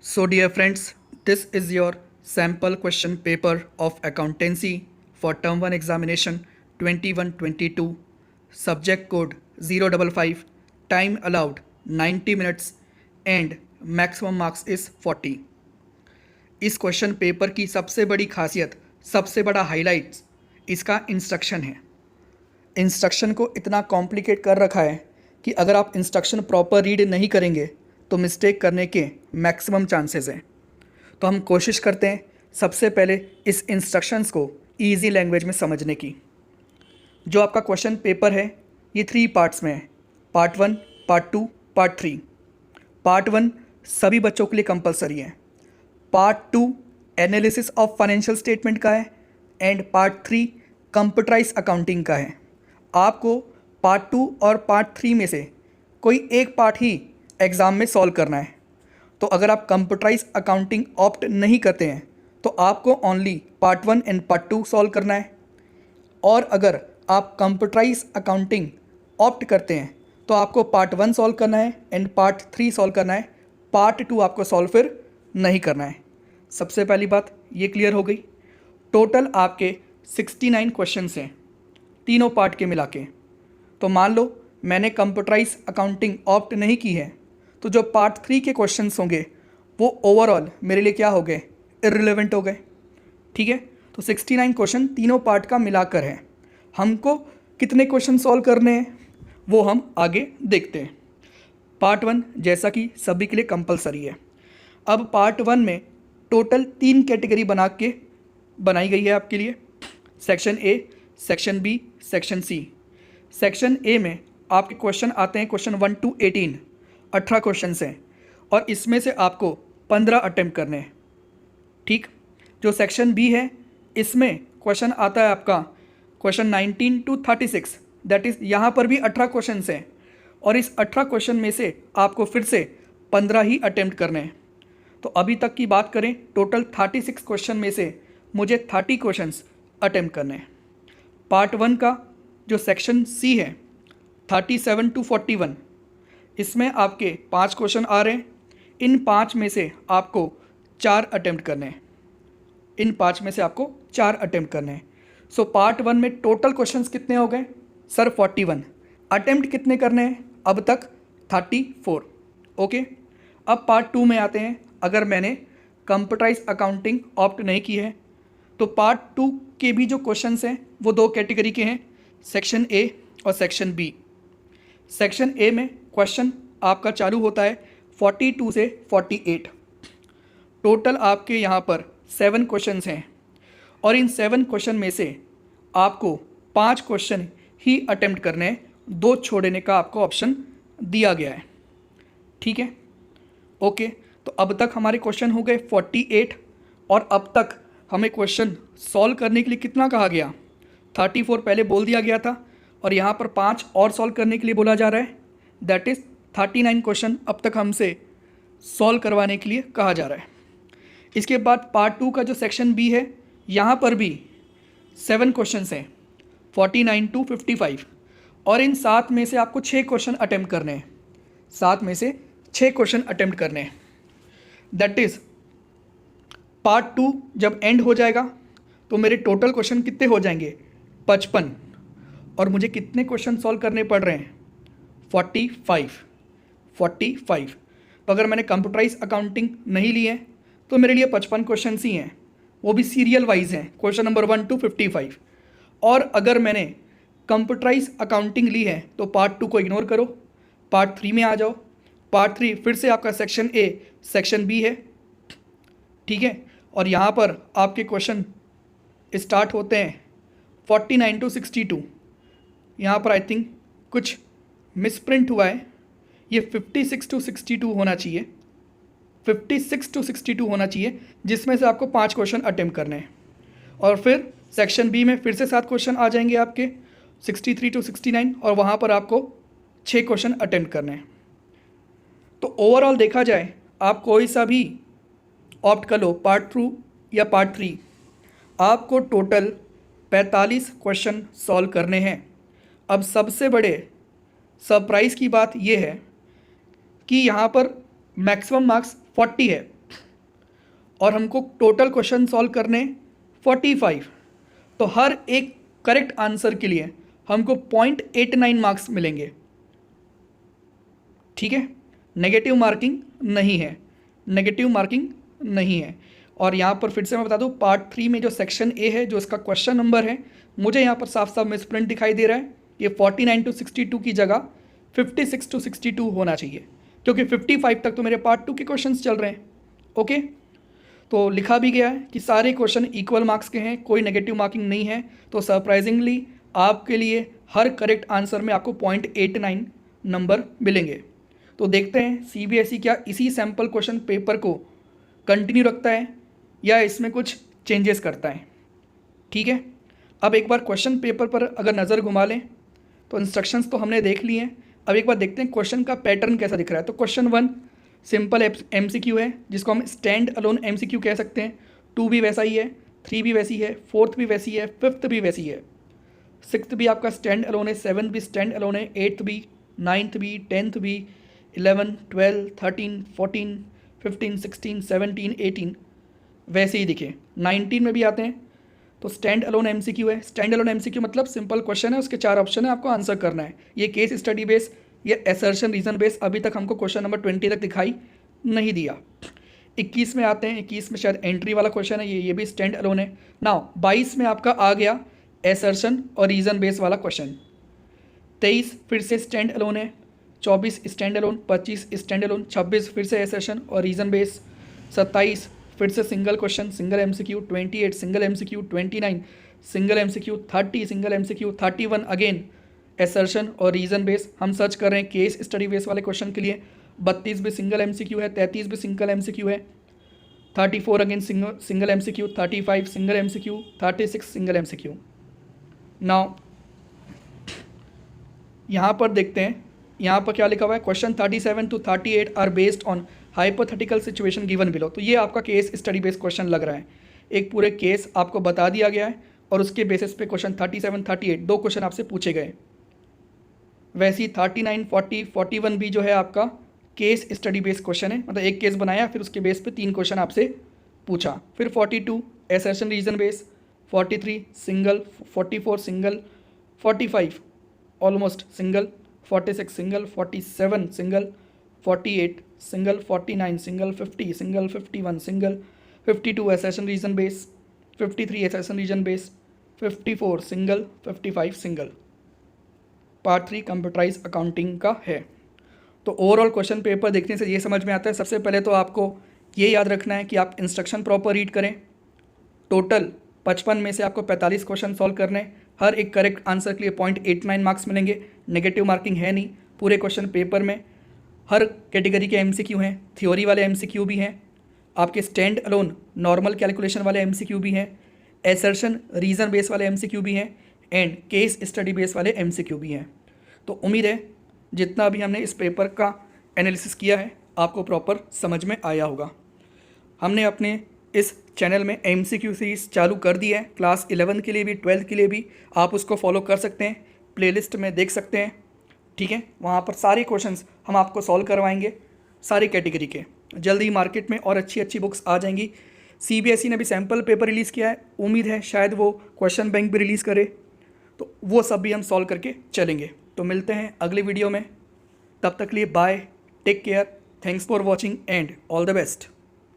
So, dear friends, this is your sample question paper of accountancy for term 1 examination 21-22, subject code 055, time allowed 90 minutes and maximum marks is 40. इस question paper की सबसे बड़ी खासियत, सबसे बड़ा highlights इसका instruction है। इंस्ट्रक्शन को इतना कॉम्प्लिकेट कर रखा है कि अगर आप इंस्ट्रक्शन प्रॉपर रीड नहीं करेंगे तो मिस्टेक करने के मैक्सिमम चांसेस हैं। तो हम कोशिश करते हैं सबसे पहले इस इंस्ट्रक्शंस को इजी लैंग्वेज में समझने की। जो आपका क्वेश्चन पेपर है ये 3 पार्ट्स में है, पार्ट 1, पार्ट 2, पार्ट 3। पार्ट 1 सभी बच्चों के लिए कंपलसरी है, part 2 analysis of financial statement का है एंड पार्ट 3 कंप्यूटराइज अकाउंटिंग का है। आपको पार्ट 2 और पार्ट 3 में से कोई एक पार्ट ही एग्ज़ाम में सॉल्व करना है। तो अगर आप कंप्यूटराइज अकाउंटिंग ऑप्ट नहीं करते हैं तो आपको only part 1 and part 2 solve करना है, और अगर आप कंप्यूटराइज अकाउंटिंग ऑप्ट करते हैं तो आपको पार्ट 1 सॉल्व करना है एंड पार्ट 3 सॉल्व करना है, पार्ट 2 आपको सॉल्व फिर नहीं करना है। सबसे पहली बात ये क्लियर हो गई। टोटल आपके 69 क्वेश्चंस हैं तीनों पार्ट के मिला के। तो मान लो मैंने कंप्यूटराइज अकाउंटिंग ऑप्ट नहीं की है तो जो पार्ट 3 के क्वेश्चंस होंगे वो ओवरऑल मेरे लिए क्या हो गए, इर्रिलेवेंट हो गए। ठीक है, तो 69 क्वेश्चन तीनों पार्ट का मिलाकर है। हमको कितने क्वेश्चन सॉल्व करने हैं वो हम आगे देखते हैं। पार्ट 1 जैसा कि सभी के लिए कंपलसरी है। अब पार्ट 1 में टोटल 3 कैटेगरी बनाई गई है आपके लिए, section A, section B, section C. Section A में आपके क्वेश्चन आते हैं क्वेश्चन 1 to 18, 18 क्वेश्चन हैं और इसमें से आपको 15 अटेम्प्ट करने हैं। ठीक, जो सेक्शन बी है इसमें क्वेश्चन आता है आपका क्वेश्चन 19 to 36, दैट इज़ यहाँ पर भी 18 क्वेश्चन हैं और इस 18 क्वेश्चन में से आपको फिर से 15 ही अटेम्प्ट करने हैं। तो अभी तक की बात करें टोटल 36 क्वेश्चन में से मुझे 30 क्वेश्चंस अटेम्प्ट करने हैं। पार्ट 1 का जो सेक्शन सी है 37 to 41, इसमें आपके 5 क्वेश्चन आ रहे हैं। इन 5 में से आपको 4 अटेम्प्ट करने हैं, इन 5 में से आपको 4 अटेम्प्ट करने हैं। सो पार्ट 1 में टोटल क्वेश्चंस कितने हो गए सर? 41। अटेम्प्ट कितने करने हैं अब तक? 34। ओके, अब पार्ट 2 में आते हैं। अगर मैंने कंप्यूटराइज अकाउंटिंग ऑप्ट नहीं की है तो पार्ट 2 के भी जो क्वेश्चंस हैं वो 2 कैटेगरी के हैं, सेक्शन ए और सेक्शन बी। सेक्शन ए में क्वेश्चन आपका चालू होता है 42 से 48। टोटल आपके यहाँ पर 7 क्वेश्चंस हैं और इन 7 क्वेश्चन में से आपको 5 क्वेश्चन ही अटेम्प्ट करने हैं, 2 छोड़ने का आपको ऑप्शन दिया गया है। ठीक है, ओके। तो अब तक हमारे क्वेश्चन हो गए 48 और अब तक हमें क्वेश्चन सॉल्व करने के लिए कितना कहा गया? 34 पहले बोल दिया गया था और यहाँ पर 5 और सॉल्व करने के लिए बोला जा रहा है, दैट इज़ 39 क्वेश्चन अब तक हमसे सॉल्व करवाने के लिए कहा जा रहा है। इसके बाद पार्ट 2 का जो सेक्शन बी है यहाँ पर भी 7 क्वेश्चन हैं 49 to 55 और इन 7 में से आपको 6 क्वेश्चन अटेम्प्ट करने हैं, 7 में से 6 क्वेश्चन अटेम्प्ट करने हैं। दैट इज़ पार्ट 2 जब एंड हो जाएगा तो मेरे टोटल क्वेश्चन कितने हो जाएंगे? 55। और मुझे कितने क्वेश्चन सॉल्व करने पड़ रहे हैं? 45। तो अगर मैंने कंप्यूटराइज अकाउंटिंग नहीं ली है तो मेरे लिए 55 क्वेश्चन ही हैं, वो भी सीरियल वाइज हैं, क्वेश्चन नंबर 1 to 55। और अगर मैंने कंप्यूटराइज अकाउंटिंग ली है तो पार्ट 2 को इग्नोर करो, पार्ट 3 में आ जाओ। पार्ट 3 फिर से आपका सेक्शन ए, सेक्शन बी है। ठीक है, और यहाँ पर आपके क्वेश्चन स्टार्ट होते हैं 49 to 62। यहाँ पर आई थिंक कुछ मिसप्रिंट हुआ है, ये 56 to 62 होना चाहिए, 56 to 62 होना चाहिए, जिसमें से आपको 5 क्वेश्चन अटेम्प्ट करने हैं। और फिर सेक्शन बी में फिर से 7 क्वेश्चन आ जाएंगे आपके 63 to 69 और वहाँ पर आपको 6 क्वेश्चन अटेम्प्ट करने हैं। तो ओवरऑल देखा जाए आप कोई सा भी ऑप्ट कर लो, पार्ट 2 या पार्ट 3, आपको टोटल 45 क्वेश्चन सॉल्व करने हैं। अब सबसे बड़े सरप्राइज़ की बात यह है कि यहाँ पर मैक्सिमम मार्क्स 40 है। और हमको टोटल क्वेश्चन सॉल्व करने 45, तो हर एक करेक्ट आंसर के लिए हमको 0.89 मार्क्स मिलेंगे। ठीक है, नेगेटिव मार्किंग नहीं है, नेगेटिव मार्किंग नहीं है। और यहाँ पर फिर से मैं बता दूँ, पार्ट 3 में जो सेक्शन ए है, जो इसका क्वेश्चन नंबर है, मुझे यहाँ पर साफ साफ मिसप्रिंट दिखाई दे रहा है। ये 49 to 62 की जगह 56 to 62 होना चाहिए, क्योंकि 55 तक तो मेरे पार्ट 2 के क्वेश्चंस चल रहे हैं। ओके, तो लिखा भी गया है कि सारे क्वेश्चन इक्वल मार्क्स के हैं, कोई नेगेटिव मार्किंग नहीं है। तो सरप्राइजिंगली आपके लिए हर करेक्ट आंसर में आपको 0.89 नंबर मिलेंगे। तो देखते हैं CBSE क्या इसी सैम्पल क्वेश्चन पेपर को कंटिन्यू रखता है या इसमें कुछ चेंजेस करता है। ठीक है, अब एक बार क्वेश्चन पेपर पर अगर नज़र घुमा लें तो इंस्ट्रक्शंस तो हमने देख लिए हैं। अब एक बार देखते हैं क्वेश्चन का पैटर्न कैसा दिख रहा है। तो क्वेश्चन 1 सिंपल MCQ है, जिसको हम स्टैंड अलोन MCQ कह सकते हैं। 2 भी वैसा ही है, 3 भी वैसी है, 4th भी वैसी है, 5th भी वैसी है, 6th भी आपका स्टैंड अलोन है, 7th भी स्टैंड अलोन है, 8th भी, 9th भी, 10th भी, 11, 12, 13, 14, 15, 16, 17, 18 वैसे ही दिखे। 19 में भी आते हैं तो स्टैंड अलोन MCQ है। स्टैंड अलोन MCQ मतलब सिंपल क्वेश्चन है, उसके 4 ऑप्शन है, आपको आंसर करना है। ये केस स्टडी बेस, ये असर्शन रीजन बेस अभी तक हमको क्वेश्चन नंबर 20 तक दिखाई नहीं दिया। 21 में आते हैं, 21 में शायद एंट्री वाला क्वेश्चन है, ये भी स्टैंड अलोन है। नाउ 22 में आपका आ गया असर्शन और रीजन बेस वाला क्वेश्चन। 23 फिर से स्टैंड अलोन है, 24 स्टैंड अलोन, 25 स्टैंड अलोन, 26 फिर से असर्शन और रीजन बेस, 27 फिर से single question single MCQ, 28 single MCQ, 29 single MCQ, 30 single MCQ, 31 again assertion और रीजन बेस। हम सर्च कर रहे हैं केस स्टडी बेस वाले क्वेश्चन के लिए। 32 भी सिंगल MCQ है, 33 भी सिंगल MCQ है, 34 again single MCQ, 35 single MCQ, 36 single MCQ। Now यहाँ पर देखते हैं, यहाँ पर क्या लिखा हुआ है, question 37 to 38 are based on hypothetical situation given below. तो ये आपका केस स्टडी बेस्ड क्वेश्चन लग रहा है। एक पूरे केस आपको बता दिया गया है और उसके बेसिस पे क्वेश्चन 37, 38 2 क्वेश्चन आपसे पूछे गए। वैसे ही 39, 40, 41 भी जो है आपका केस स्टडी बेस्ड क्वेश्चन है, मतलब एक केस बनाया फिर उसके बेस पे 3 क्वेश्चन आपसे पूछा। फिर 42 assertion reason base, 43 single, 44 single, 45 almost single, 46 single, 47 single, 48 single, 49 single, 50 single, 51 single, 52 assertion reason base, 53 assertion reason base, 54 single, 55 single. Part 3 computerise accounting का है। तो ओवरऑल क्वेश्चन पेपर देखने से ये समझ में आता है, सबसे पहले तो आपको ये याद रखना है कि आप इंस्ट्रक्शन प्रॉपर रीड करें। टोटल 55 में से आपको 45 क्वेश्चन सॉल्व करने हैं। हर एक करेक्ट आंसर के लिए 0.89 मार्क्स मिलेंगे। नेगेटिव मार्किंग है नहीं पूरे क्वेश्चन पेपर में। हर कैटेगरी के MCQ हैं, थ्योरी वाले MCQ भी हैं, आपके स्टैंड अलोन नॉर्मल कैलकुलेशन वाले MCQ भी हैं, असर्शन रीजन बेस वाले MCQ भी हैं एंड केस स्टडी बेस वाले MCQ भी हैं। तो उम्मीद है जितना भी हमने इस पेपर का एनालिसिस किया है आपको प्रॉपर समझ में आया होगा। हमने अपने इस चैनल में MCQ सीरीज़ चालू कर दी है, क्लास 11 के लिए भी 12th के लिए भी। आप उसको फॉलो कर सकते हैं, प्लेलिस्ट में देख सकते हैं। ठीक है, वहाँ पर सारे क्वेश्चंस हम आपको सॉल्व करवाएंगे, सारी कैटेगरी के। जल्दी ही मार्केट में और अच्छी अच्छी बुक्स आ जाएंगी। CBSE ने भी सैम्पल पेपर रिलीज़ किया है, उम्मीद है शायद वो क्वेश्चन बैंक भी रिलीज़ करे, तो वो सब भी हम सॉल्व करके चलेंगे। तो मिलते हैं अगले वीडियो में, तब तक लिए bye, take care, thanks for watching and all the best.